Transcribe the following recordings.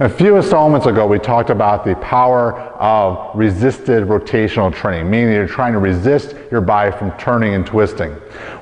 A few installments ago, we talked about the power of resisted rotational training, meaning you're trying to resist your body from turning and twisting.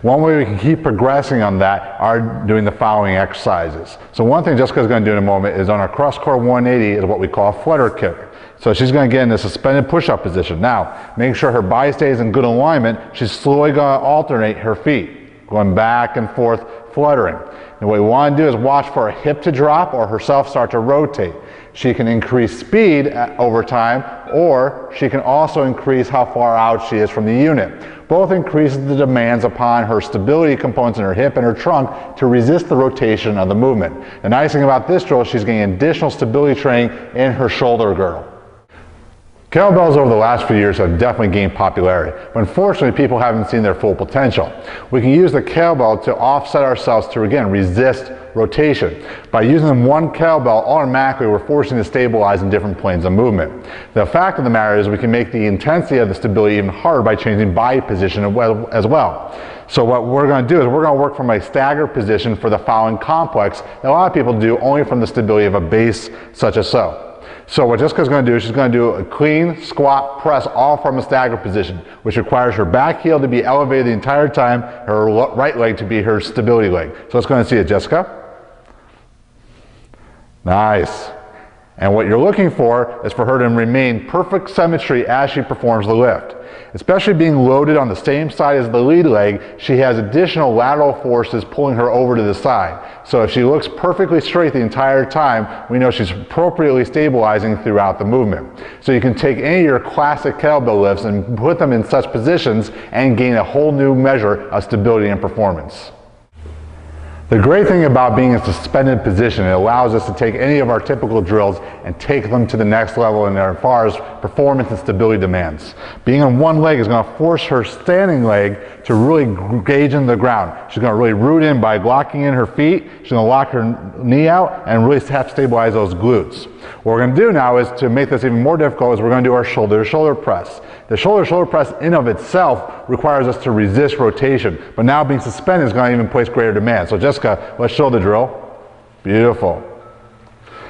One way we can keep progressing on that are doing the following exercises. So one thing Jessica's going to do in a moment is on our CrossCore 180 is what we call a flutter kick. So she's going to get in a suspended push-up position. Now, make sure her body stays in good alignment. She's slowly going to alternate her feet, going back and forth, fluttering. And what we want to do is watch for a hip to drop or herself start to rotate. She can increase speed over time, or she can also increase how far out she is from the unit. Both increases the demands upon her stability components in her hip and her trunk to resist the rotation of the movement. The nice thing about this drill is she's getting additional stability training in her shoulder girdle. Kettlebells over the last few years have definitely gained popularity, but unfortunately people haven't seen their full potential. We can use the kettlebell to offset ourselves to, again, resist rotation. By using one kettlebell, automatically we're forcing to stabilize in different planes of movement. The fact of the matter is we can make the intensity of the stability even harder by changing body position as well. So what we're going to do is we're going to work from a staggered position for the following complex that a lot of people do only from the stability of a base such as so. So what Jessica's going to do is she's going to do a clean squat press all from a staggered position, which requires her back heel to be elevated the entire time, her right leg to be her stability leg. So let's go and see it, Jessica. Nice. And what you're looking for is for her to remain perfect symmetry as she performs the lift. Especially being loaded on the same side as the lead leg, she has additional lateral forces pulling her over to the side. So if she looks perfectly straight the entire time, we know she's appropriately stabilizing throughout the movement. So you can take any of your classic kettlebell lifts and put them in such positions and gain a whole new measure of stability and performance. The great thing about being in a suspended position, it allows us to take any of our typical drills and take them to the next level in as far as performance and stability demands. Being on one leg is going to force her standing leg to really gauge in the ground. She's going to really root in by locking in her feet. She's going to lock her knee out and really have to stabilize those glutes. What we're going to do now is to make this even more difficult is we're going to do our shoulder-to-shoulder press. The shoulder-to-shoulder press in of itself requires us to resist rotation, but now being suspended is going to even place greater demand. So Jessica, let's show the drill. Beautiful.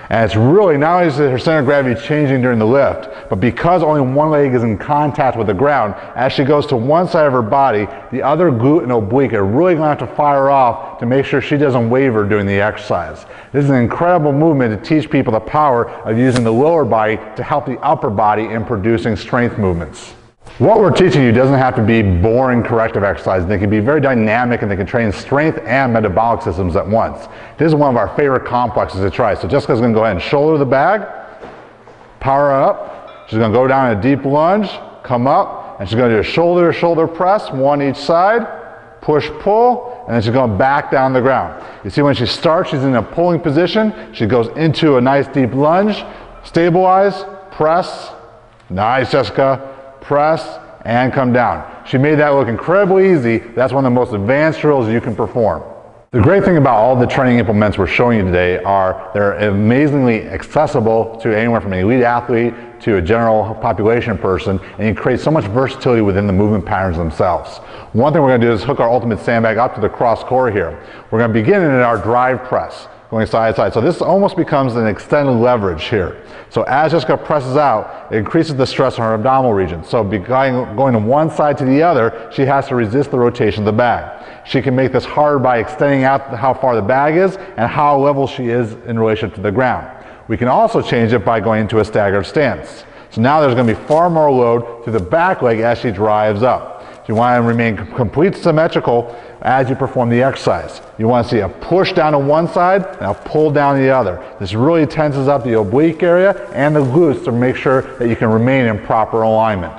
And it's really, not only is her center of gravity changing during the lift, but because only one leg is in contact with the ground, as she goes to one side of her body, the other glute and oblique are really going to have to fire off to make sure she doesn't waver during the exercise. This is an incredible movement to teach people the power of using the lower body to help the upper body in producing strength movements. What we're teaching you doesn't have to be boring corrective exercises. They can be very dynamic and they can train strength and metabolic systems at once. This is one of our favorite complexes to try. So Jessica's going to go ahead and shoulder the bag, power up. She's going to go down in a deep lunge, come up, and she's going to do a shoulder-to-shoulder press, one each side, push, pull, and then she's going back down the ground. You see when she starts, she's in a pulling position. She goes into a nice deep lunge, stabilize, press. Nice, Jessica. Press and come down. She made that look incredibly easy. That's one of the most advanced drills you can perform. The great thing about all the training implements we're showing you today are they're amazingly accessible to anyone from an elite athlete to a general population person, and you create so much versatility within the movement patterns themselves. One thing we're going to do is hook our ultimate sandbag up to the CrossCore here. We're going to begin in our drive press, going side to side. So this almost becomes an extended leverage here. So as Jessica presses out, it increases the stress on her abdominal region. So going from one side to the other, she has to resist the rotation of the bag. She can make this harder by extending out how far the bag is and how level she is in relation to the ground. We can also change it by going into a staggered stance. So now there's going to be far more load to the back leg as she drives up. You want to remain completely symmetrical as you perform the exercise. You want to see a push down to one side and a pull down the other. This really tenses up the oblique area and the glutes to make sure that you can remain in proper alignment.